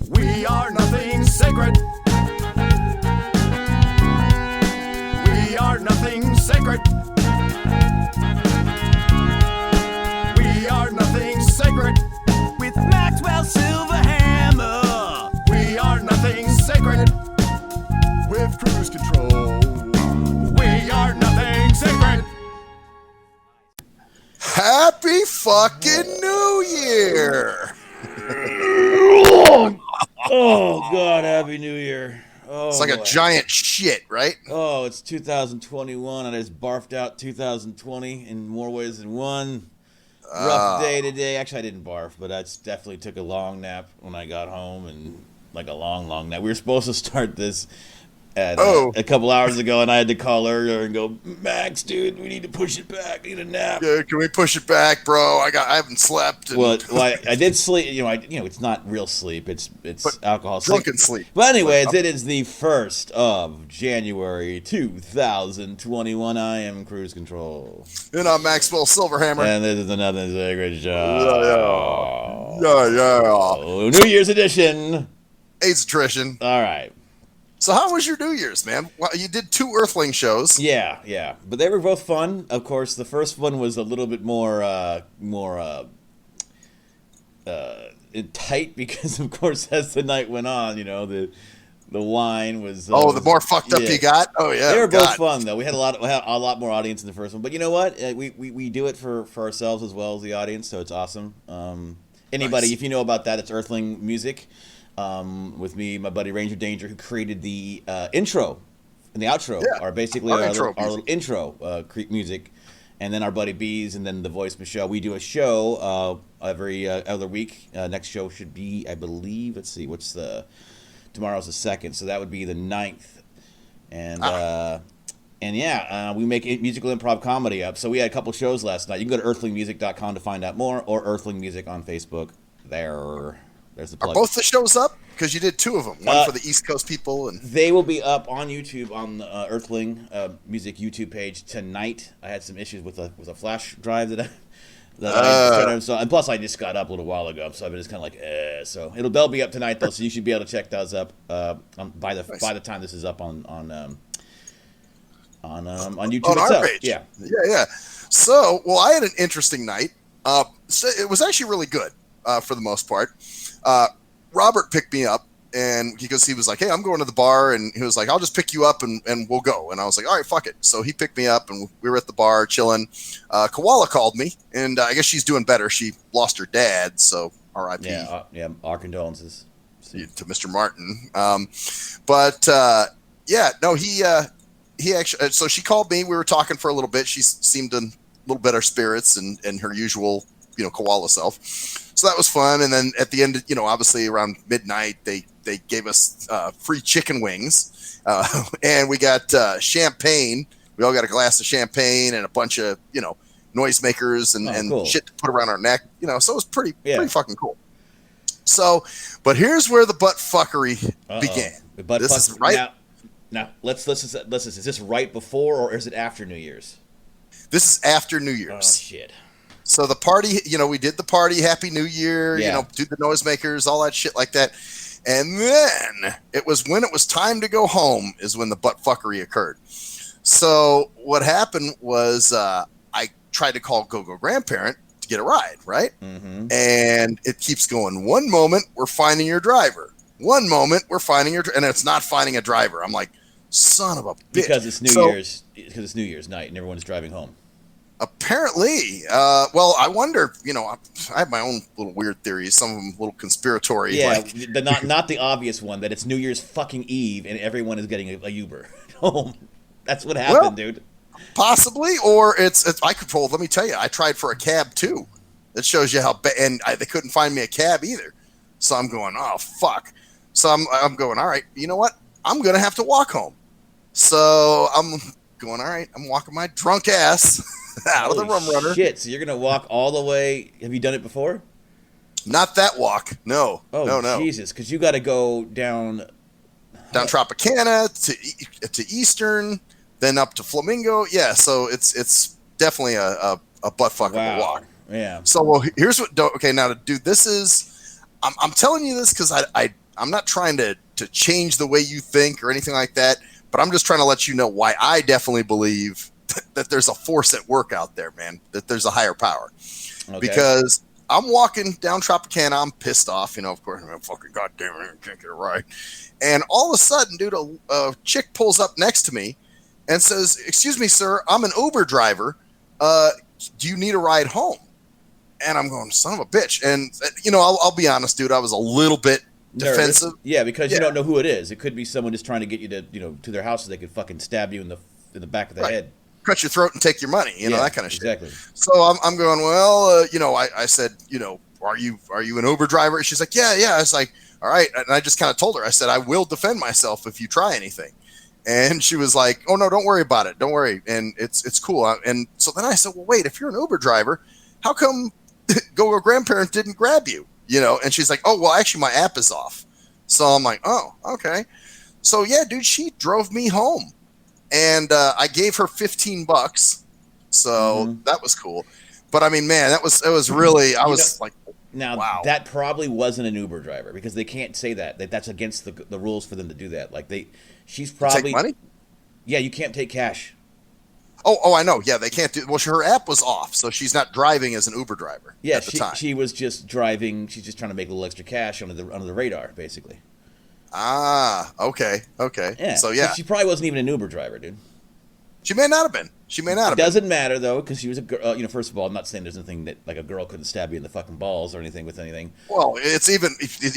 We are nothing sacred. We are nothing sacred. We are nothing sacred. With Maxwell Silverhammer. We are nothing sacred. With cruise control. We are nothing sacred. Happy fucking New Year! Oh God, Happy New Year! Oh, It's like a boy. giant shit, right? Oh, it's 2021. I just barfed out 2020 in more ways than one. Rough day today. Actually, I didn't barf, but I definitely took a long nap when I got home, and like a long nap. We were supposed to start this at a couple hours ago, and I had to call earlier and go, Max, dude, we need to push it back. I need a nap. Yeah, can we push it back, bro? I haven't slept. And Well, I did sleep. It's not real sleep. It's alcohol drunken sleep. But anyways, it is the 1st of January 2021. I am Cruise Control, And I'm Maxwell Silverhammer. and this is another Sacred Show. Yeah. Oh, New Year's edition. AIDS attrition. All right. So how was your New Year's, man? Well, you did 2 Earthling shows. Yeah, but they were both fun. Of course, the first one was a little bit more tight because, of course, as the night went on, the wine was. The more fucked up you got. Oh yeah, they were God. both fun though. We had a lot more audience in the first one, but you know what? We do it for ourselves as well as the audience, so it's awesome. Anybody, Nice. if you know about that, it's Earthling Music. With me, my buddy Ranger Danger, who created the intro and the outro, Yeah, are basically our our intro little intro music, and then our buddy Bees, and then the voice Michelle. We do a show every other week. Next show should be, I believe, let's see, tomorrow's the 2nd, so that would be the 9th, and we make musical improv comedy up. So we had a couple shows last night. You can go to earthlingmusic.com to find out more, or Earthling Music on Facebook. There's the Are plug. both the shows up? Because you did 2 of them. One for the East Coast people and. They will be up on YouTube on the Earthling Music YouTube page tonight. I had some issues with a flash drive that I tried to install, and plus I just got up a little while ago, so I've been just kind of like, So they'll be up tonight though, so you should be able to check those up by the time this is up on YouTube On our itself. page. Yeah. So, I had an interesting night. So it was actually really good for the most part. Robert picked me up, and because he was like, hey, I'm going to the bar, and he was like, I'll just pick you up and we'll go. And I was like, all right, fuck it. So he picked me up, and we were at the bar chilling. Koala called me, and I guess she's doing better. She lost her dad, so R.I.P. Yeah, our condolences to Mr. Martin. He actually. So she called me. We were talking for a little bit. She seemed in a little better spirits and her usual, koala self. So that was fun. And then at the end, obviously around midnight, they gave us free chicken wings, and we got champagne. We all got a glass of champagne and a bunch of noisemakers and cool. shit to put around our neck. So it was pretty fucking cool. So, but here's where the butt fuckery began. This is right. Now let's listen. Is this right before or is it after New Year's? This is after New Oh Year's. shit. So the party, we did the party, Happy New Year, Yeah. do the noisemakers, all that shit like that. And then it was when it was time to go home is when the butt fuckery occurred. So what happened was I tried to call GoGo Grandparent to get a ride, right? Mm-hmm. And it keeps going. One moment, we're finding your driver. One moment, we're finding and it's not finding a driver. I'm like, son of a bitch. Because it's New Year's night and everyone's driving home. Apparently, I wonder. I have my own little weird theories. Some of them a little conspiratory. Yeah, like, not the obvious one that it's New Year's fucking Eve and everyone is getting a Uber home. That's what happened, dude. Possibly, or it's. I could. Well, let me tell you, I tried for a cab too. That shows you how. They couldn't find me a cab either. So I'm going, oh fuck. So I'm going. All right, you know what? I'm gonna have to walk home. So I'm going. All right, I'm walking my drunk ass out of the rum runner. Shit! So you're gonna walk all the way? Have you done it before? Not that walk. No. Oh no. Jesus! Because you got to go down Tropicana to Eastern, then up to Flamingo. Yeah, so it's definitely a butt fuck of a walk. Yeah. So well, here's what. Okay, now, dude, this is. I'm telling you this because I'm not trying to change the way you think or anything like that, but I'm just trying to let you know why I definitely believe that there's a force at work out there, man. That there's a higher power. Okay. Because I'm walking down Tropicana, I'm pissed off, of course, I'm fucking goddamn it, I can't get it right. And all of a sudden, dude, a chick pulls up next to me and says, "Excuse me, sir, I'm an Uber driver. Do you need a ride home?" And I'm going, son of a bitch. And, I'll be honest, dude, I was a little bit defensive. Yeah, because you don't know who it is. It could be someone just trying to get you to their house so they could fucking stab you in the back of the head. Cut your throat and take your money, that kind of shit. Exactly. So I'm going, well, I said, are you an Uber driver? She's like, yeah. I was like, all right. And I just kind of told her, I said, I will defend myself if you try anything. And she was like, oh no, don't worry about it. Don't worry. And it's cool. And so then I said, well, wait, if you're an Uber driver, how come Go-Go Grandparent didn't grab you? And she's like, oh, well, actually my app is off. So I'm like, oh, okay. So yeah, dude, she drove me home. And I gave her $15, so that was cool. But I mean, man, it was really. I was like, now wow. That probably wasn't an Uber driver because they can't say that's against the rules for them to do that. Like she's probably take money. Yeah, you can't take cash. Oh, I know. Yeah, they can't do. Well, her app was off, so she's not driving as an Uber driver. Yeah, at the time. She was just driving. She's just trying to make a little extra cash under the radar, basically. Ah, okay. Yeah. So yeah, she probably wasn't even an Uber driver, dude. She may not have been. It doesn't matter though, because she was a girl. First of all, I'm not saying there's anything that like a girl couldn't stab you in the fucking balls or anything with anything. Well, it's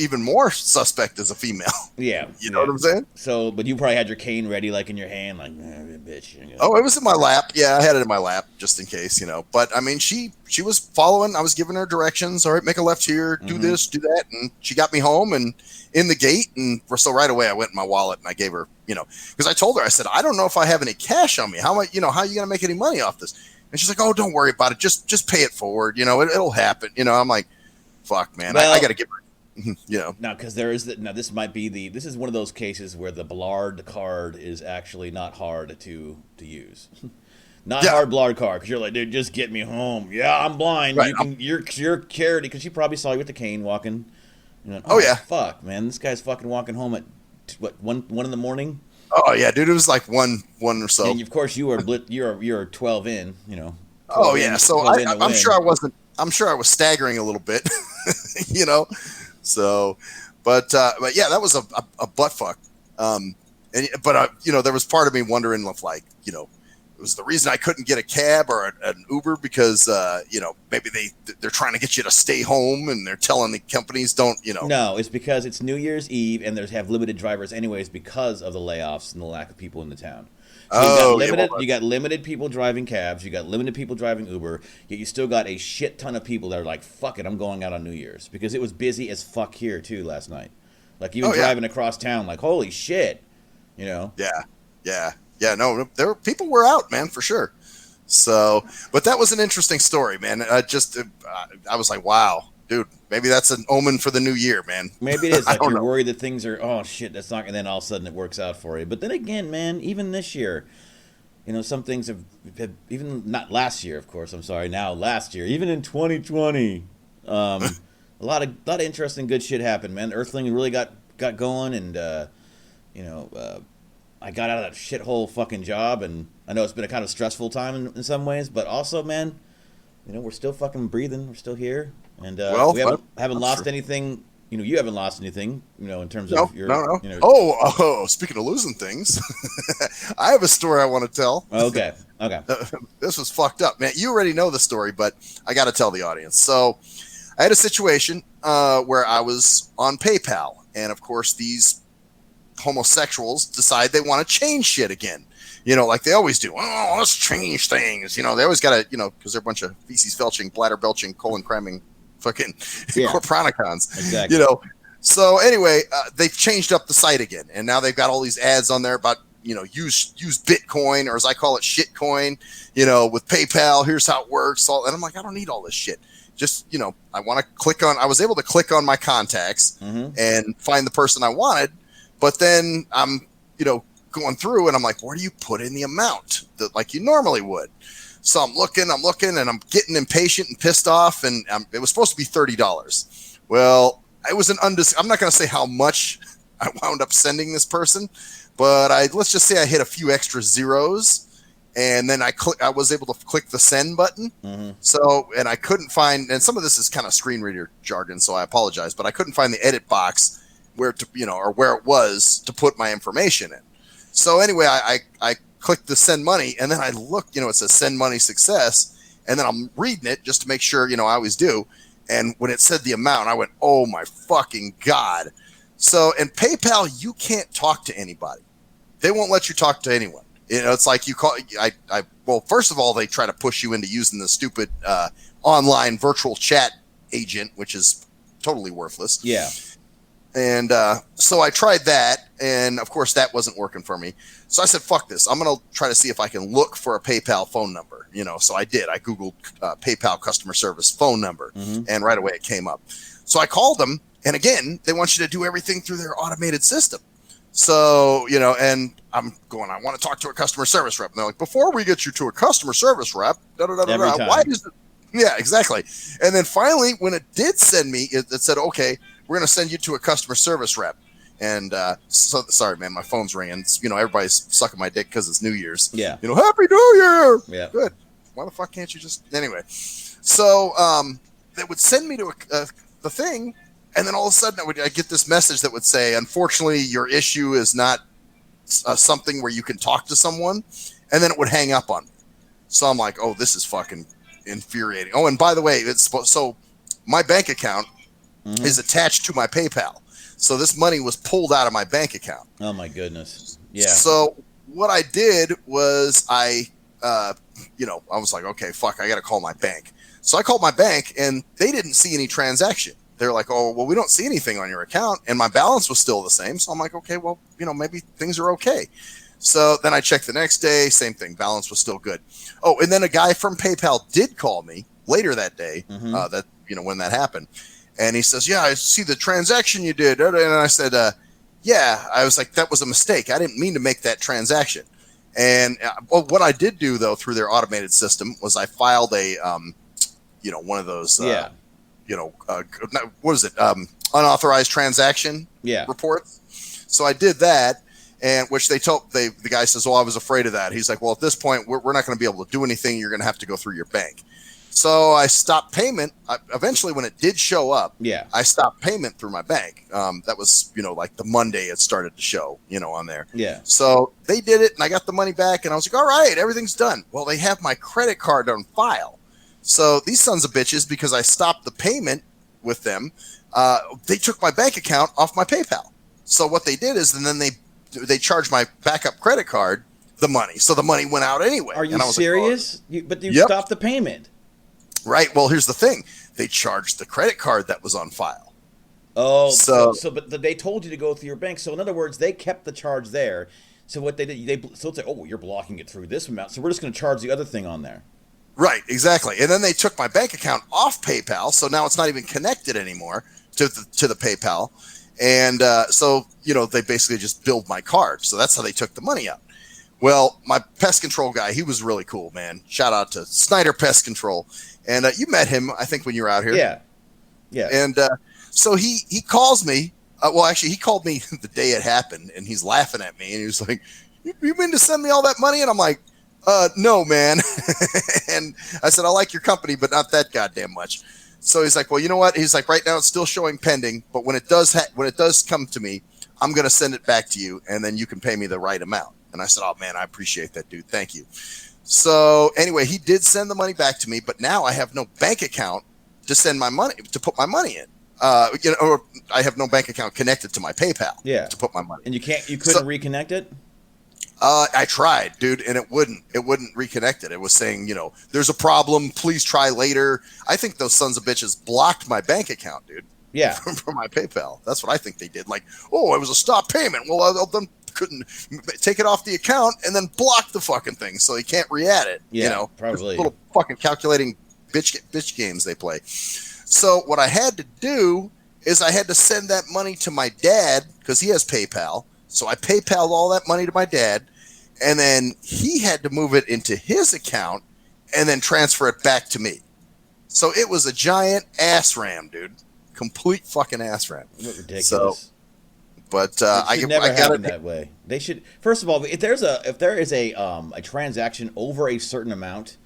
even more suspect as a female. Yeah, you know what I'm saying. So, but you probably had your cane ready, like in your hand, like bitch. Oh, it was in my lap. Yeah, I had it in my lap just in case, But I mean, she was following. I was giving her directions. All right, make a left here. Do this, do that, and she got me home and in the gate. And so right away, I went in my wallet and I gave her. Because I told her, I said, I don't know if I have any cash on me. How am I, how are you going to make any money off this? And she's like, oh, don't worry about it. Just pay it forward. It'll happen. I'm like, fuck, man, well, I got to give her, Now, because this might be this is one of those cases where the Blard card is actually not hard to use. Not hard Blard card, because you're like, dude, just get me home. Yeah, I'm blind. Right, you're carried, because she probably saw you with the cane walking. Oh, yeah. Fuck, man, this guy's fucking walking home at one in the morning. Oh yeah, dude, it was like one or so. And of course you were you're 12 in, Oh yeah, so I'm sure I wasn't. I'm sure I was staggering a little bit, So, but yeah, that was a butt fuck. But there was part of me wondering if it was the reason I couldn't get a cab or an Uber because maybe they're trying to get you to stay home and they're telling the companies don't. No, it's because it's New Year's Eve and there's have limited drivers anyways because of the layoffs and the lack of people in the town. So you got limited people driving cabs, you got limited people driving Uber, yet you still got a shit ton of people that are like, fuck it, I'm going out on New Year's because it was busy as fuck here too last night. Like even driving across town, like holy shit, Yeah, no, people were out, man, for sure. So, but that was an interesting story, man. I was like, wow, dude, maybe that's an omen for the new year, man. Maybe it is. Like you're worried that things are, oh shit, that's not, and then all of a sudden it works out for you. But then again, man, even this year, some things have even not last year, of course. I'm sorry, now last year, even in 2020, a lot of interesting good shit happened, man. Earthling really got going, and I got out of that shithole fucking job, and I know it's been a kind of stressful time in some ways, but also, man, we're still fucking breathing. We're still here, and we haven't lost anything. You haven't lost anything. In terms of your. No. Oh, speaking of losing things, I have a story I want to tell. Okay. This was fucked up, man. You already know the story, but I got to tell the audience. So, I had a situation where I was on PayPal, and of course these homosexuals decide they want to change shit again, like they always do. Oh, let's change things. They always got to, because they're a bunch of feces felching, bladder belching, colon cramming, fucking Corporanicons. Exactly. So anyway, they've changed up the site again, and now they've got all these ads on there about use Bitcoin, or as I call it, shitcoin. With PayPal, here's how it works. And I'm like, I don't need all this shit. Just I want to click on. I was able to click on my contacts and find the person I wanted. But then I'm, going through and I'm like, where do you put in the amount that like you normally would? So I'm looking, and I'm getting impatient and pissed off, and it was supposed to be $30. Well, it was I'm not going to say how much I wound up sending this person, but let's just say I hit a few extra zeros. And then I was able to click the send button. Mm-hmm. So, and I couldn't find, and some of this is kind of screen reader jargon, so I apologize, but I couldn't find the edit box where it was to put my information in. So anyway, I clicked the send money, and then I looked, it says send money success, and then I'm reading it just to make sure, I always do. And when it said the amount, I went, oh my fucking God. So in PayPal, you can't talk to anybody. They won't let you talk to anyone. It's like you call. Well, first of all, they try to push you into using the stupid online virtual chat agent, which is totally worthless. Yeah. And so I tried that, and of course that wasn't working for me. So I said, "Fuck this! I'm gonna try to see if I can look for a PayPal phone number." So I did. I googled PayPal customer service phone number, and right away it came up. So I called them, and again, they want you to do everything through their automated system. So, and I'm going, I want to talk to a customer service rep. And they're like, before we get you to a customer service rep, why is it? Yeah, exactly. And then finally, when it did send me, it said, okay, we're going to send you to a customer service rep. And so, sorry, man, my phone's ringing. Everybody's sucking my dick because it's New Year's. Yeah. Happy New Year. Yeah. Good. Why the fuck can't you just, anyway. So they would send me to the thing. And then all of a sudden, I get this message that would say, unfortunately, your issue is not something where you can talk to someone. And then it would hang up on me. So I'm like, oh, this is fucking infuriating. Oh, and by the way, so my bank account is attached to my PayPal. So this money was pulled out of my bank account. Oh, my goodness. Yeah. So what I did was I was like, okay, fuck, I got to call my bank. So I called my bank, and they didn't see any transaction. They're like, oh, well, we don't see anything on your account. And my balance was still the same. So I'm like, okay, well, maybe things are okay. So then I checked the next day, same thing. Balance was still good. Oh, and then a guy from PayPal did call me later that day, when that happened. And he says, yeah, I see the transaction you did. And I said, yeah, I was like, that was a mistake. I didn't mean to make that transaction. And what I did do, though, through their automated system was I filed a, one of those, what is it? Unauthorized transaction reports. So I did that, and which the guy says, well, I was afraid of that. He's like, well, at this point, we're not going to be able to do anything. You're going to have to go through your bank. So I stopped payment. Eventually, when it did show up, I stopped payment through my bank. That was, like the Monday it started to show, on there. Yeah. So they did it, and I got the money back, and I was like, all right, everything's done. Well, they have my credit card on file. So these sons of bitches, because I stopped the payment with them, they took my bank account off my PayPal. So what they did is, and then they charged my backup credit card the money. So the money went out anyway. Are you serious? Like, oh. But you stopped the payment. Right. Well, here's the thing. They charged the credit card that was on file. Oh, so but they told you to go through your bank. So in other words, they kept the charge there. So what they did, so it's like, oh, you're blocking it through this amount. So we're just going to charge the other thing on there. Right, exactly. And then they took my bank account off PayPal, so now it's not even connected anymore to the PayPal. And so, they basically just billed my card. So that's how they took the money out. Well, my pest control guy, he was really cool, man. Shout out to Snyder Pest Control. And you met him, I think, when you were out here. Yeah. Yeah. And so he calls me. He called me the day it happened, and he's laughing at me. And he was like, you mean to send me all that money? And I'm like, no, man. And I said, I like your company, but not that goddamn much. So he's like, well, you know what? He's like, right now it's still showing pending, but when it does come to me, I'm going to send it back to you, and then you can pay me the right amount. And I said, oh man, I appreciate that, dude. Thank you. So anyway, he did send the money back to me, but now I have no bank account to send my money, to put my money in. Or I have no bank account connected to my PayPal to put my money. And you couldn't reconnect it? I tried, dude, and it wouldn't reconnect it. It was saying, there's a problem. Please try later. I think those sons of bitches blocked my bank account, dude. Yeah. From my PayPal. That's what I think they did. Like, oh, it was a stop payment. Well, I then couldn't take it off the account and then block the fucking thing so they can't re-add it. Yeah, probably. Little fucking calculating bitch games they play. So what I had to do is I had to send that money to my dad because he has PayPal. So I PayPal'd all that money to my dad, and then he had to move it into his account and then transfer it back to me. So it was a giant ass ram, dude. Complete fucking ass ram. Ridiculous. So, but It should never happen that way. They should, first of all, if there is a transaction over a certain amount,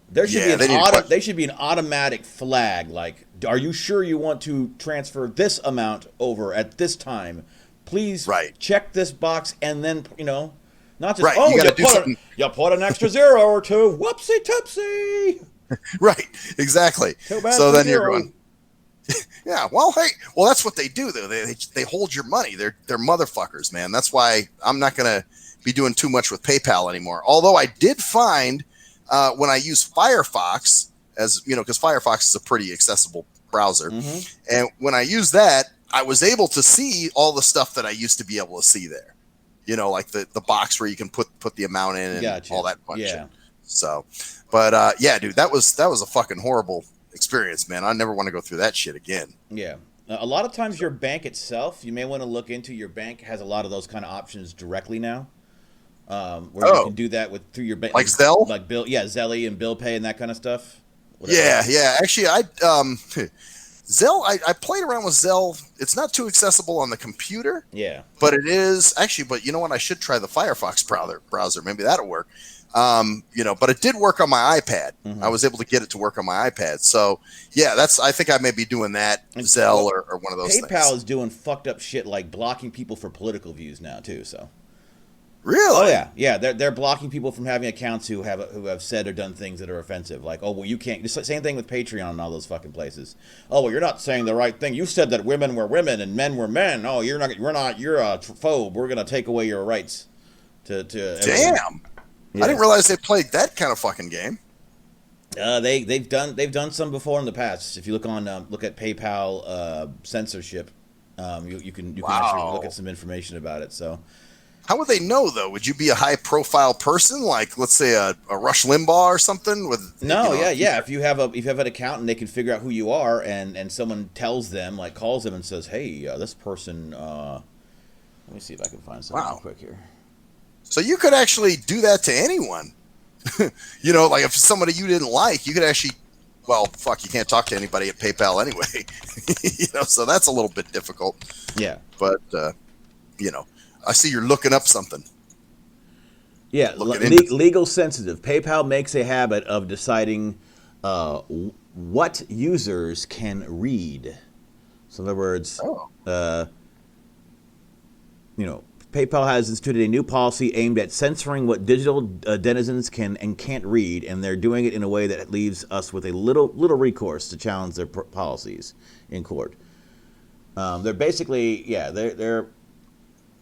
there should be an automatic flag. Like, are you sure you want to transfer this amount over at this time? Please check this box, and then not just you put an extra zero or two. Whoopsie toopsie. Right, exactly. So then you're going. Yeah, well, hey, that's what they do though. They hold your money. They're motherfuckers, man. That's why I'm not gonna be doing too much with PayPal anymore. Although I did find when I use Firefox, as you know, because Firefox is a pretty accessible browser, and when I use that, I was able to see all the stuff that I used to be able to see there. You know, like the box where you can put the amount in and all that fun shit. So, but yeah, dude, that was a fucking horrible experience, man. I never want to go through that shit again. Yeah. A lot of times your bank itself, you may want to look into, your bank has a lot of those kind of options directly now. Where you can do that through your bank. Like Zelle? Like Zelle and bill pay and that kind of stuff. Whatever. Yeah. Actually, Zelle, I played around with Zelle. It's not too accessible on the computer. Yeah. But it is actually, but you know what? I should try the Firefox browser. Maybe that'll work. But it did work on my iPad. I was able to get it to work on my iPad. So yeah, I think I may be doing that, Zelle or one of those things. PayPal is doing fucked up shit like blocking people for political views now too. So really, oh yeah, they're blocking people from having accounts who have said or done things that are offensive. Like, oh well, you can't. Same thing with Patreon and all those fucking places. Oh well, you're not saying the right thing. You said that women were women and men were men. Oh, you're not. You're a phobe. We're gonna take away your rights. To damn. Yeah. I didn't realize they played that kind of fucking game. They've done some before in the past. If you look at PayPal censorship, you can actually look at some information about it. So, how would they know though? Would you be a high profile person, like let's say a Rush Limbaugh or something? If you have an account and they can figure out who you are, and someone tells them, like calls them and says, hey, this person. Let me see if I can find something real quick here. So you could actually do that to anyone. Like if somebody you didn't like, you could actually, you can't talk to anybody at PayPal anyway. So that's a little bit difficult. Yeah. But, I see you're looking up something. Yeah, legal sensitive. PayPal makes a habit of deciding what users can read. So in other words, PayPal has instituted a new policy aimed at censoring what digital denizens can and can't read, and they're doing it in a way that leaves us with a little recourse to challenge their policies in court. They're basically, they're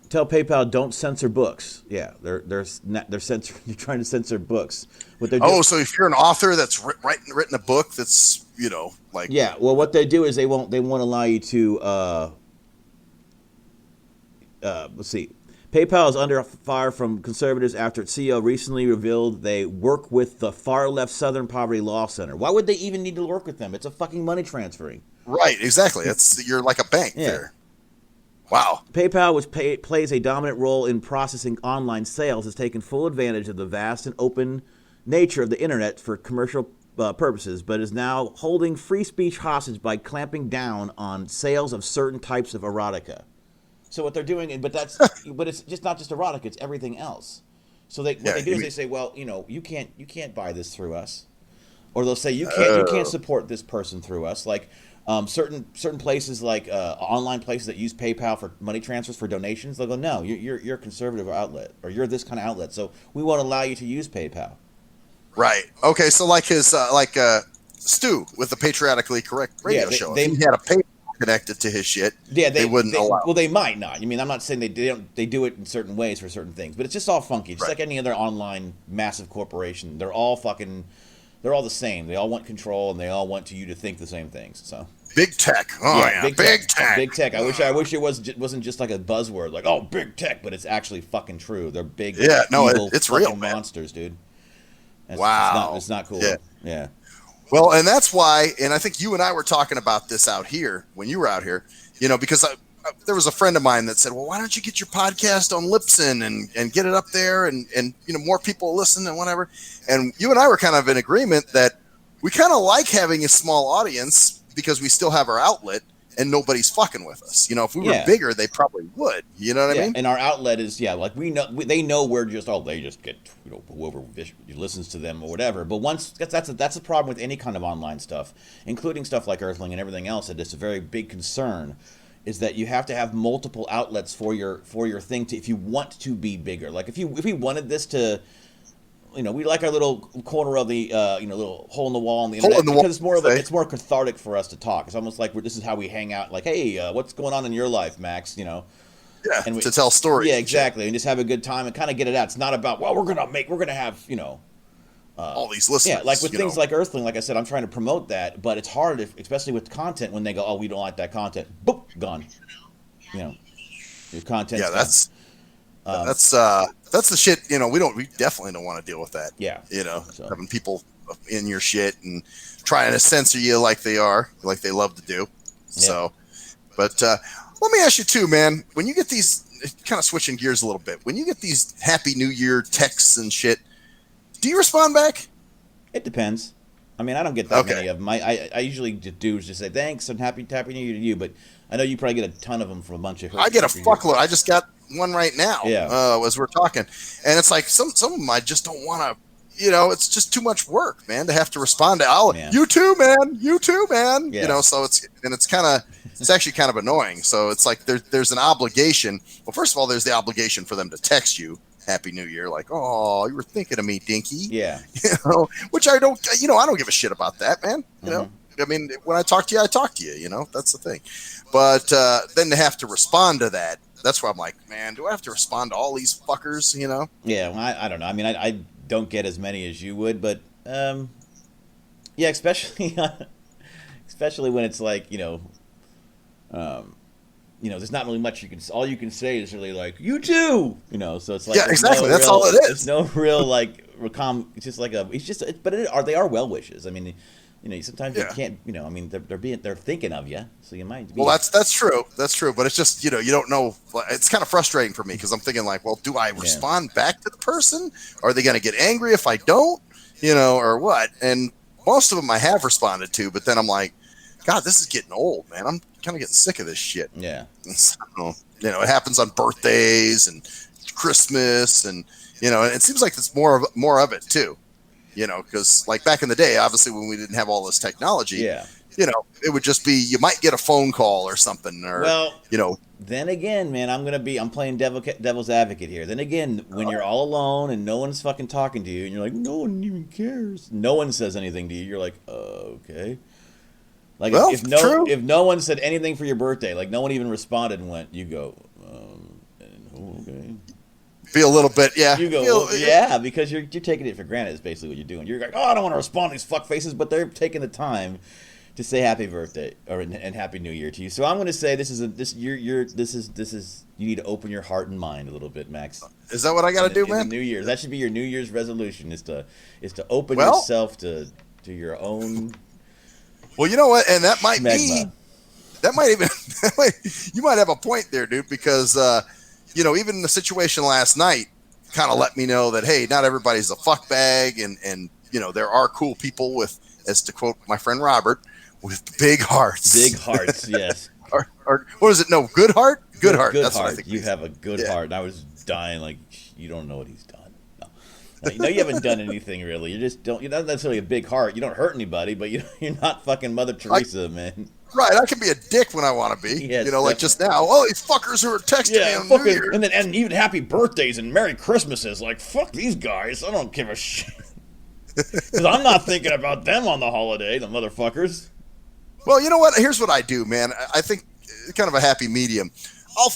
tell PayPal don't censor books. Yeah, they're censoring. You're trying to censor books. What they're so if you're an author that's written a book that's what they do is they won't allow you to. Let's see. PayPal is under fire from conservatives after its CEO recently revealed they work with the far-left Southern Poverty Law Center. Why would they even need to work with them? It's a fucking money transferring. Right, exactly. You're like a bank there. Wow. PayPal, which plays a dominant role in processing online sales, has taken full advantage of the vast and open nature of the internet for commercial purposes, but is now holding free speech hostage by clamping down on sales of certain types of erotica. So what they're doing, but it's just not just erotica; it's everything else. So what they do is they say, well, you can't buy this through us, or they'll say you can't support this person through us. Like certain places, like online places that use PayPal for money transfers for donations, they'll go, no, you're a conservative outlet, or you're this kind of outlet, so we won't allow you to use PayPal. Right. Okay. So like his Stu with the Patriotically Correct radio show, if he had a PayPal connected to his shit, they wouldn't allow. Well, they might not. I mean, I'm not saying they do it in certain ways for certain things, but it's just all funky. Just like any other online massive corporation, they're all the same. They all want control, and they all want you to think the same things. So big tech, big tech. I wish it wasn't just like a buzzword, like big tech, but it's actually fucking true. They're big, evil, it's real monsters, dude. It's not cool. Yeah. Well, and that's why, and I think you and I were talking about this out here when you were out here, because there was a friend of mine that said, well, why don't you get your podcast on Libsyn and get it up there and more people listen and whatever. And you and I were kind of in agreement that we kind of like having a small audience because we still have our outlet and nobody's fucking with us. If we were bigger, they probably would. You know what I mean? And our outlet is, like they know we're just, they just get, whoever listens to them or whatever. But once that's a problem with any kind of online stuff, including stuff like Earthling and everything else. That is a very big concern. Is that you have to have multiple outlets for your thing if you want to be bigger. Like if we wanted this to, we like our little corner of the little hole in the wall on the internet because it's more cathartic for us to talk. It's almost like this is how we hang out. Like, hey, what's going on in your life, Max? Yeah, and to tell stories. Yeah, exactly, and just have a good time and kind of get it out. It's not about we're gonna have all these listeners. Yeah, like with things like Earthling, like I said, I'm trying to promote that, but it's hard, especially with content, when they go, we don't like that content. Boop, gone. Your content. Yeah, that's the shit. We definitely don't want to deal with that. Yeah. Having people in your shit and trying to censor you like they love to do. Yeah. So, but let me ask you too, man. When you get these, kind of switching gears a little bit, when you get these Happy New Year texts and shit, do you respond back? It depends. I mean, I don't get that many of them. I usually do is just say thanks and happy New Year to you, but I know you probably get a ton of them from a bunch of. I get a fuckload. I just got one right now. Yeah. As we're talking, and it's like some of them I just don't want to. It's just too much work, man, to have to respond to. You too, man. Yeah. So it's actually kind of annoying. So it's like there's an obligation. Well, first of all, there's the obligation for them to text you Happy New Year, like, oh, you were thinking of me, Dinky. Yeah. Which I don't. I don't give a shit about that, man. I mean, when I talk to you, I talk to you. That's the thing. But then to have to respond to that, that's why I'm like, man, do I have to respond to all these fuckers? Yeah, well, I don't know. I mean, I don't get as many as you would, but yeah, especially when it's like, there's not really much all you can say is really like, you too, so it's like, yeah, exactly. That's all it is. There's no real like, it's just like they are well wishes. I mean, sometimes you can't, I mean, they're thinking of you, so you might be. Well, that's true. That's true. But it's just, you don't know. It's kind of frustrating for me because I'm thinking like, well, do I respond back to the person? Are they going to get angry if I don't, or what? And most of them I have responded to, but then I'm like, God, this is getting old, man. I'm kind of getting sick of this shit. Yeah. And so, it happens on birthdays and Christmas and, and it seems like it's more of it too. Because like back in the day, obviously when we didn't have all this technology, it would just be, you might get a phone call or something, or, Then again, man, I'm playing devil's advocate here. Then again, when you're all alone and no one's fucking talking to you and you're like, no one even cares. No one says anything to you. You're like, okay. Like if no one said anything for your birthday, like no one even responded and went, you go, okay. Feel a little bit, yeah. You go, yeah, because you're taking it for granted. Is basically what you're doing. You're like, I don't want to respond to these fuck faces, but they're taking the time to say happy birthday and happy New Year to you. So I'm going to say you need to open your heart and mind a little bit, Max. Is that what I got to do, man? New Year's, that should be your New Year's resolution. Is to open yourself to your own. Well, you know what, and that might smegma. You might have a point there, dude, because. Even the situation last night kind of let me know that, hey, not everybody's a fuckbag, and there are cool people with, as to quote my friend Robert, with big hearts. Big hearts, yes. or what is it? No, good heart? Good heart. Good That's heart. What I think. You have a good heart. And I was dying like, you don't know what he's done. No, you haven't done anything really. You're not necessarily a big heart. You don't hurt anybody, but you're not fucking Mother Teresa, man. Right, I can be a dick when I want to be. Yes, like just now. Oh, these fuckers who are texting me on New Year. And even happy birthdays and Merry Christmases. Like, fuck these guys. I don't give a shit. Because I'm not thinking about them on the holiday, the motherfuckers. Well, you know what? Here's what I do, man. I think kind of a happy medium.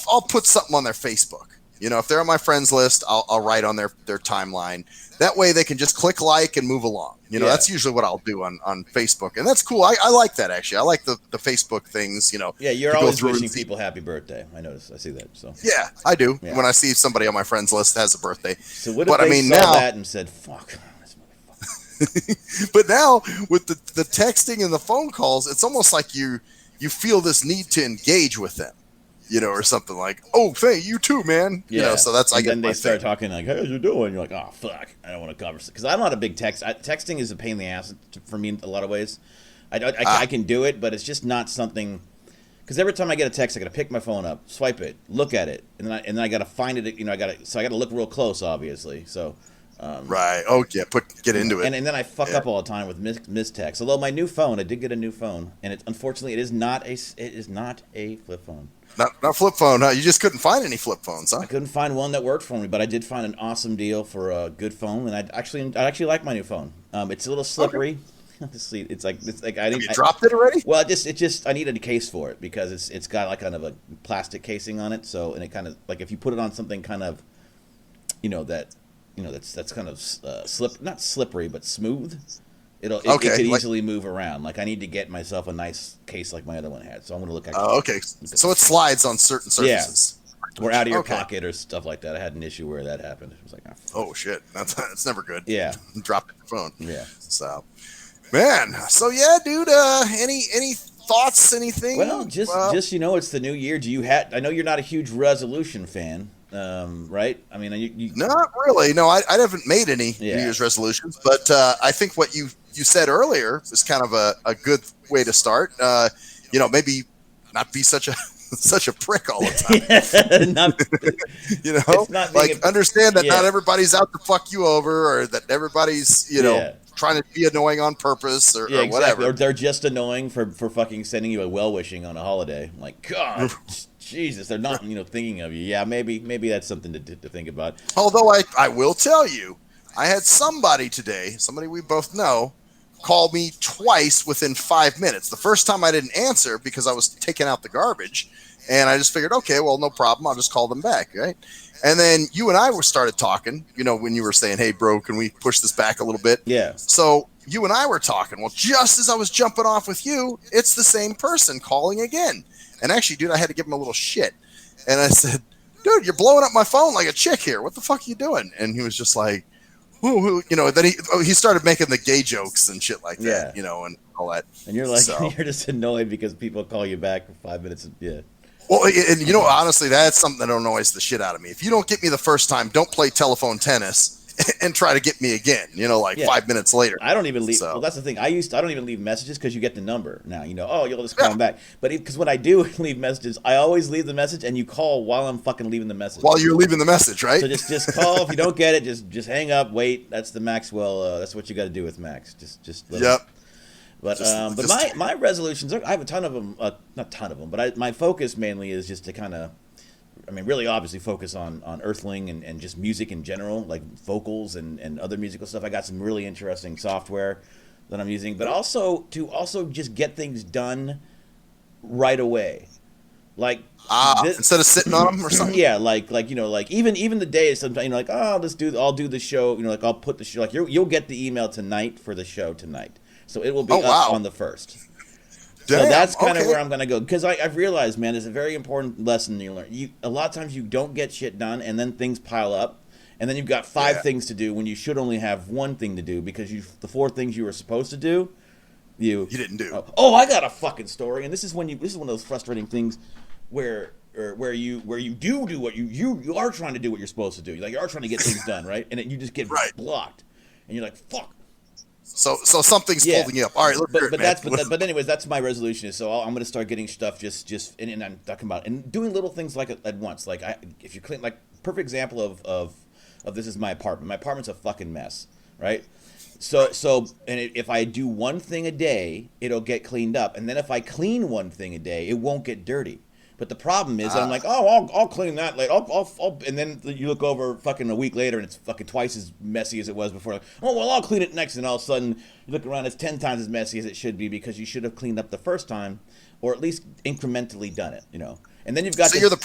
I'll put something on their Facebook. If they're on my friends list, I'll write on their timeline. That way they can just click like and move along. That's usually what I'll do on Facebook. And that's cool. I like that, actually. I like the Facebook things, Yeah, you're always wishing people happy birthday. I see that. So yeah, I do. Yeah. When I see somebody on my friends list has a birthday. So what if they saw that and said, fuck, this motherfucker. But now with the texting and the phone calls, it's almost like you feel this need to engage with them. or something like, oh, hey, you too, man. So that's, I and get then they my start thing. talking like, "Hey, how's you doing?" You're like, "Oh fuck, I don't want to converse," because I'm not a big text. Texting is a pain in the ass for me in a lot of ways. I can do it, but it's just not something. Because every time I get a text, I got to pick my phone up, swipe it, look at it, and then I got to find it. I got to look real close, obviously. So. Right. Oh yeah. Get into it. And then I fuck up all the time with missed texts. Although my new phone, I did get a new phone, and unfortunately it is not a flip phone. Not flip phone, huh? You just couldn't find any flip phones, huh? I couldn't find one that worked for me, but I did find an awesome deal for a good phone, and I actually like my new phone. It's a little slippery. See, it's like I Have you dropped it already? Well, it just I needed a case for it because it's got like kind of a plastic casing on it, so and it kind of like if you put it on something kind of, that's kind of not slippery but smooth. It could easily move around. Like I need to get myself a nice case like my other one had, so I'm gonna look at. Oh, okay. So it slides on certain surfaces. Or out of your pocket or stuff like that. I had an issue where that happened. It was like, oh shit, that's never good. Yeah, dropped the phone. Yeah. So, man. So yeah, dude. Any thoughts? Anything? Well, just it's the new year. I know you're not a huge resolution fan, right? I mean, you not really. No, I haven't made any New Year's resolutions, but I think what you said earlier is kind of a good way to start. Maybe not be such a prick all the time. Understand that not everybody's out to fuck you over, or that everybody's trying to be annoying on purpose or exactly. whatever. Or they're just annoying for fucking sending you a well wishing on a holiday. Like, God, Jesus, they're not thinking of you. Yeah, maybe that's something to think about. Although I will tell you, I had somebody we both know, call me twice within 5 minutes. The first time I didn't answer because I was taking out the garbage, and I just figured, okay, well, no problem. I'll just call them back, right? And then you and I started talking, when you were saying, hey, bro, can we push this back a little bit? Yeah. So you and I were talking. Well, just as I was jumping off with you, it's the same person calling again. And actually, dude, I had to give him a little shit. And I said, dude, you're blowing up my phone like a chick here. What the fuck are you doing? And he was just like, then he started making the gay jokes and shit like that, and all that. And you're like, you're just annoyed because people call you back for 5 minutes. Yeah. Well, and honestly, that's something that annoys the shit out of me. If you don't get me the first time, don't play telephone tennis and try to get me again, 5 minutes later. I don't even leave. Well, that's the thing. I don't even leave messages because you get the number now. You'll just call them back. But because when I do leave messages, I always leave the message and you call while I'm fucking leaving the message. While you're leaving the message, right? So just call. If you don't get it, just hang up, wait. That's the Maxwell. That's what you got to do with Max. Just let Yep. But my resolutions, I have a ton of them. Not a ton of them, but my focus mainly is just to kind of, really obviously focus on Earthling and just music in general, like vocals and other musical stuff. I got some really interesting software that I'm using, but also just get things done right away. Like instead of sitting on them or something. Yeah, like even the day sometimes I'll do the show. I'll put the show you'll get the email tonight for the show tonight. So it will be up on the 1st. So that's kind of where I'm going to go. Because I've realized, man, there's a very important lesson you learn. A lot of times you don't get shit done, and then things pile up. And then you've got 5 things to do when you should only have 1 thing to do. Because the 4 things you were supposed to do, you didn't do. Oh, I got a fucking story. And this is one of those frustrating things where you do what you are trying to do what you're supposed to do. Like, you are trying to get things done, right? And you just get blocked. And you're like, fuck. So something's holding you up. All right, but anyways, that's my resolution. So I'm going to start getting stuff just and I'm talking about and doing little things like at once. Like if you clean, like perfect example of this is my apartment. My apartment's a fucking mess, right? So if I do 1 thing a day, it'll get cleaned up, and then if I clean 1 thing a day, it won't get dirty. But the problem is, I'm like, I'll clean that later. And then you look over fucking a week later, and it's fucking twice as messy as it was before. Like, I'll clean it next. And all of a sudden, you look around, it's 10 times as messy as it should be because you should have cleaned up the first time, or at least incrementally done it. And then you've got. So you're the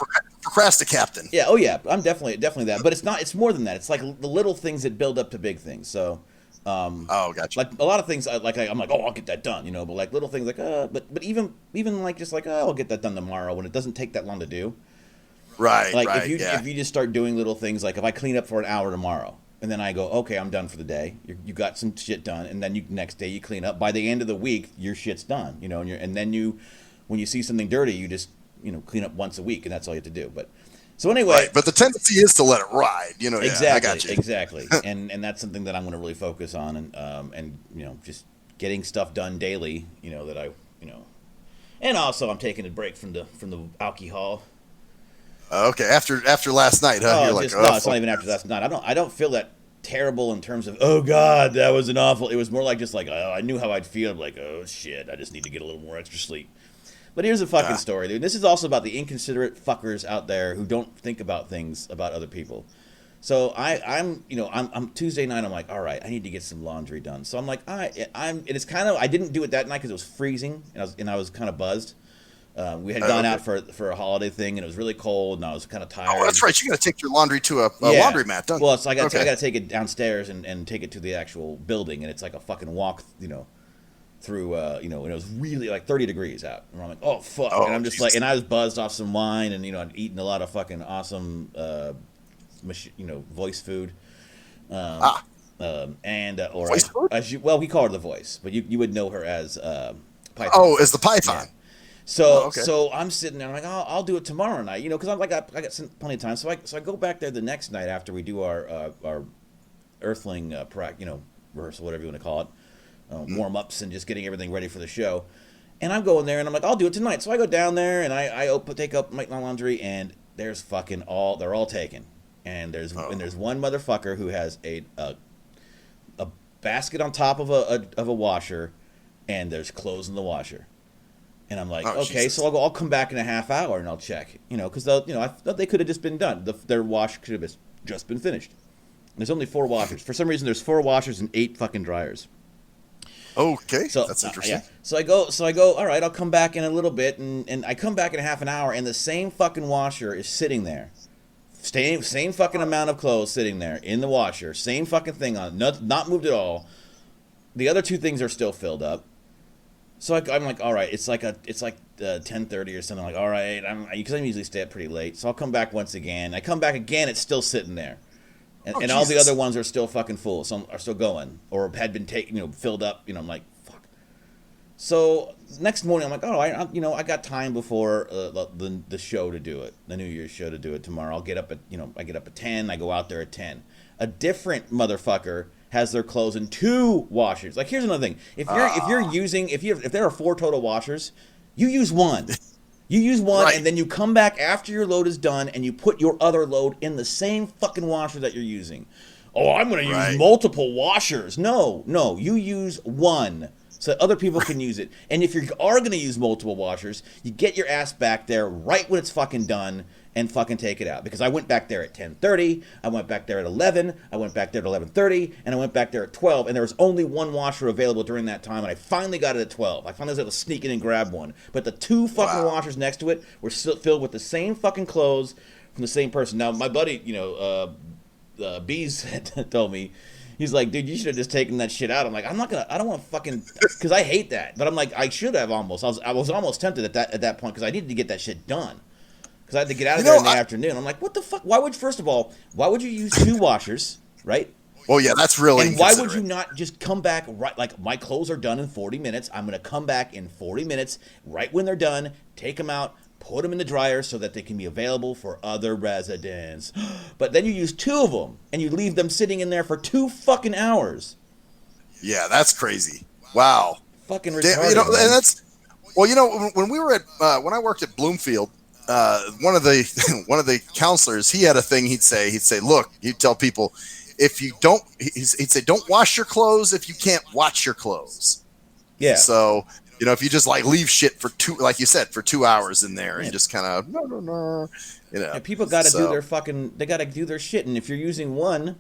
procrastinator captain. Yeah. Oh yeah. I'm definitely that. But it's not. It's more than that. It's like the little things that build up to big things. So. Gotcha. Like a lot of things, I'm like, I'll get that done, but like little things, like, but even like just like, I'll get that done tomorrow when it doesn't take that long to do. Right. Like if you just start doing little things, like if I clean up for an hour tomorrow, and then I go, okay, I'm done for the day. You got some shit done, and then next day you clean up. By the end of the week, your shit's done, and then when you see something dirty, you just clean up once a week, and that's all you have to do. But so anyway, Right, but the tendency is to let it ride. Yeah, I got you. Exactly, and that's something that I'm going to really focus on, and just getting stuff done daily. And also I'm taking a break from the alcohol. Okay, after last night, huh? You're like, it's not even after last night. I don't feel that terrible in terms of, oh God, that was an awful. It was more like just like, oh, I knew how I'd feel. I'm like, oh shit, I just need to get a little more extra sleep. But here's a fucking story, dude. This is also about the inconsiderate fuckers out there who don't think about things about other people. So I'm Tuesday night. I'm like, all right, I need to get some laundry done. So I'm like, it's kind of, I didn't do it that night because it was freezing and I was kind of buzzed. We had gone out for a holiday thing and it was really cold and I was kind of tired. Oh, that's right. You got to take your laundry to a laundromat, don't you? Well, so I got to take it downstairs and take it to the actual building, and it's like a fucking walk, through, and it was really like 30 degrees out. And I'm like, oh fuck, and I'm just Jesus. And I was buzzed off some wine, and I'd eaten a lot of fucking awesome, voice food. Or voice food? We call her the Voice, but you would know her as Python. Oh, as the Python. Yeah. So I'm sitting there. I'm like, I'll do it tomorrow night, because I'm like, I got plenty of time. So I go back there the next night after we do our Earthling rehearsal, whatever you want to call it, warm ups and just getting everything ready for the show. And I'm going there and I'm like, I'll do it tonight. So I go down there and I take up my laundry, and there's they're all taken. And there's one motherfucker who has a basket on top of a washer, and there's clothes in the washer. And I'm like, okay, Jesus. So I'll come back in a half hour and I'll check, because I thought they could have just been done. Their wash could have just been finished. And there's only 4 washers. For some reason, there's 4 washers and 8 fucking dryers. Okay, so that's interesting. Yeah. So I go. All right, I'll come back in a little bit, and I come back in a half an hour, and the same fucking washer is sitting there, same fucking amount of clothes sitting there in the washer, same fucking thing on, not moved at all. The other 2 things are still filled up. So I'm like, all right, it's like 10:30 or something. Like, all right, because I usually stay up pretty late, so I'll come back once again. I come back again, it's still sitting there, and all the other ones are still fucking full, some are still going or had been taken, filled up. I'm like, fuck. So next morning, I'm like, oh, I got time before the show to do it, the New Year's show to do it tomorrow. I'll get up at 10. I go out there at 10. A different motherfucker has their clothes in 2 washers. Like, here's another thing: if there are 4 total washers, you use one. You use one, right. And then you come back after your load is done, and you put your other load in the same fucking washer that you're using. Oh, I'm going to use multiple washers. No, you use one so that other people can use it. And if you are going to use multiple washers, you get your ass back there right when it's fucking done and fucking take it out. Because I went back there at 10:30, I went back there at 11, I went back there at 11:30, and I went back there at 12, and there was only 1 washer available during that time, and I finally got it at 12. I finally was able to sneak in and grab one. But the 2 fucking washers next to it were still filled with the same fucking clothes from the same person. Now, my buddy, Bees told me, he's like, dude, you should have just taken that shit out. I'm like, I don't want to fucking, because I hate that. But I'm like, I should have almost. I was almost tempted at that point because I needed to get that shit done. Because I had to get out of there in the afternoon. I'm like, what the fuck? Why would you use 2 washers, right? Well, yeah, that's really. And why would you not just come back right? Like, my clothes are done in 40 minutes. I'm going to come back in 40 minutes, right when they're done, take them out, put them in the dryer so that they can be available for other residents. But then you use 2 of them, and you leave them sitting in there for 2 fucking hours. Yeah, that's crazy. Wow. Fucking retarded. And that's. Well, when we were when I worked at Bloomfield. One of the counselors, he had a thing he'd say, look, he'd tell people, if you don't, he'd say, don't wash your clothes if you can't watch your clothes. Yeah. So, if you just like leave shit for 2, like you said, for 2 hours in there and just kind of, no. And people got to do they got to do their shit. And if you're using one,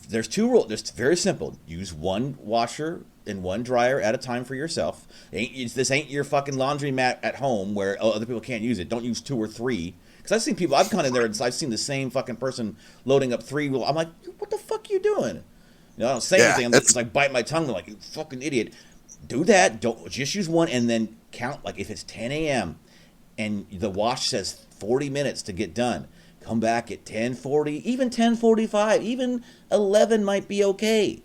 there's 2 rules. It's very simple. Use 1 washer and 1 dryer at a time for yourself. This ain't your fucking laundry mat at home where other people can't use it. Don't use 2 or 3. Because I've seen people, I've gone in there and I've seen the same fucking person loading up 3. I'm like, what the fuck are you doing? I don't say anything. I'm just like, bite my tongue. I'm like, you fucking idiot. Do that. Don't just use 1 and then count. Like, if it's 10 a.m. and the wash says 40 minutes to get done, come back at 10:40, even 10:45, even 11 might be okay.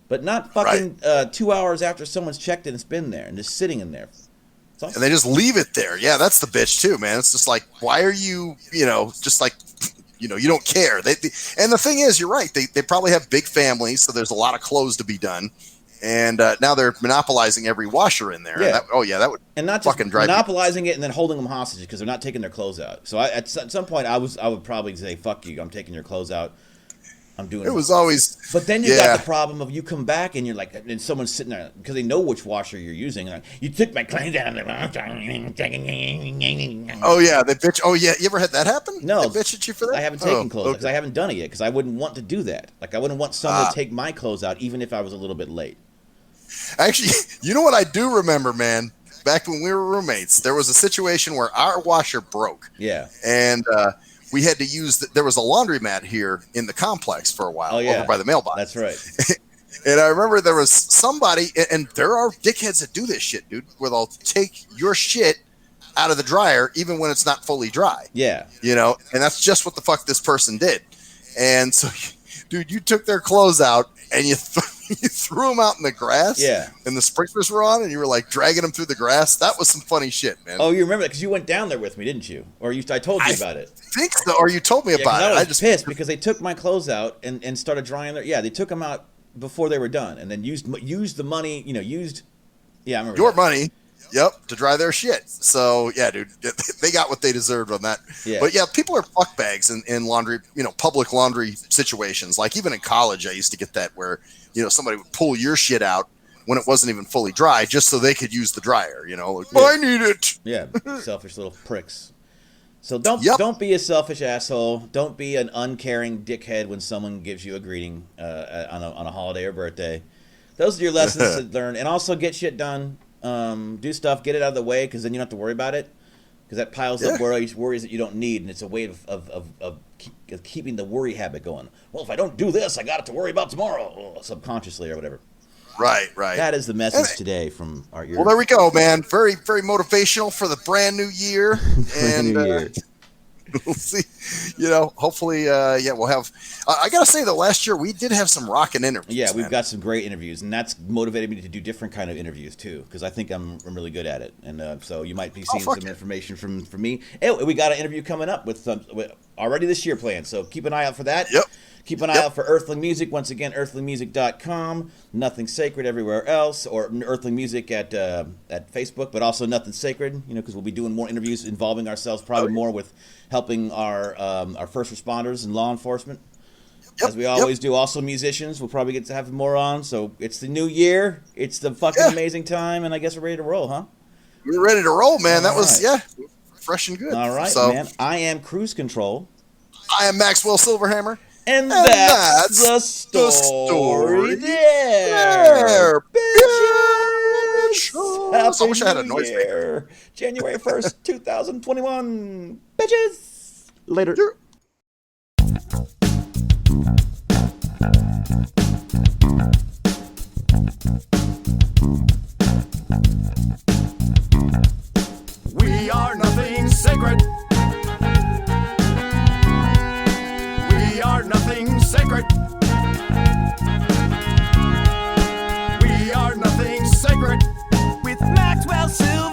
But not fucking 2 hours after someone's checked it and it's been there and just sitting in there. and they just leave it there. Yeah, that's the bitch too, man. It's just like, why are you, just like, you don't care. And the thing is, you're right. They probably have big families, so there's a lot of clothes to be done. And now they're monopolizing every washer in there. Yeah. That would and not just fucking drive monopolizing it and then holding them hostage because they're not taking their clothes out. So at some point, I would probably say, "Fuck you! I'm taking your clothes out. I'm doing." It was always. But then you got the problem of you come back and you're like, and someone's sitting there because they know which washer you're using. Like, you took my clothes out. Oh yeah, they bitch. Oh yeah, you ever had that happen? No, they bitch at you for that. I haven't taken clothes because I haven't done it yet because I wouldn't want to do that. Like I wouldn't want someone to take my clothes out even if I was a little bit late. Actually, you know what I do remember, man? Back when we were roommates, there was a situation where our washer broke. Yeah. And we had to use, there was a laundromat here in the complex for a while over by the mailbox. That's right. And I remember there was somebody, and there are dickheads that do this shit, dude, where they'll take your shit out of the dryer even when it's not fully dry. Yeah. And that's just what the fuck this person did. And so, dude, you took their clothes out and you threw them out in the grass. Yeah. And the sprinklers were on, and you were like dragging them through the grass. That was some funny shit, man. Oh, you remember that because you went down there with me, didn't you? Or I told you about it. I think so, or you told me about it. I was pissed because they took my clothes out and started drying their. Yeah, they took them out before they were done, and then used the money. Yeah, I remember your that. money. Yep, to dry their shit. So yeah, dude, they got what they deserved on that. Yeah. But yeah, people are fuckbags in laundry, public laundry situations. Like even in college, I used to get that where somebody would pull your shit out when it wasn't even fully dry, just so they could use the dryer. Like, I need it. Yeah, selfish little pricks. So don't be a selfish asshole. Don't be an uncaring dickhead when someone gives you a greeting on a holiday or birthday. Those are your lessons to learn, and also get shit done. Do stuff, get it out of the way, because then you don't have to worry about it. Because that piles up worries that you don't need, and it's a way of keeping the worry habit going. Well, if I don't do this, I got it to worry about tomorrow, subconsciously or whatever. Right. That is the message today from our ear. Well, there we go, man. Very, very motivational for the brand new year. We'll see. Hopefully, we'll have. I gotta say, though, last year we did have some rocking interviews. Yeah, we've got some great interviews, and that's motivated me to do different kind of interviews too, because I think I'm really good at it. And so you might be seeing some information from me. Hey, we got an interview coming up with already this year planned, so keep an eye out for that. Yep. Keep an eye out for Earthling Music. Once again, earthlingmusic.com. Nothing Sacred everywhere else, or Earthling Music at Facebook, but also Nothing Sacred. Because we'll be doing more interviews involving ourselves, probably more with helping our first responders and law enforcement, as we always do. Also musicians. We'll probably get to have more on. So it's the new year. It's the fucking amazing time, and I guess we're ready to roll, huh? We're ready to roll, man. That was fresh and good. All right, man. I am Cruise Control. I am Maxwell Silverhammer. And that's the story there. Bitch. I wish I had a noise maker. January 1st, 2021. Bitches. Later. We are nothing sacred. We are nothing sacred. We are nothing sacred. With Maxwell Silver.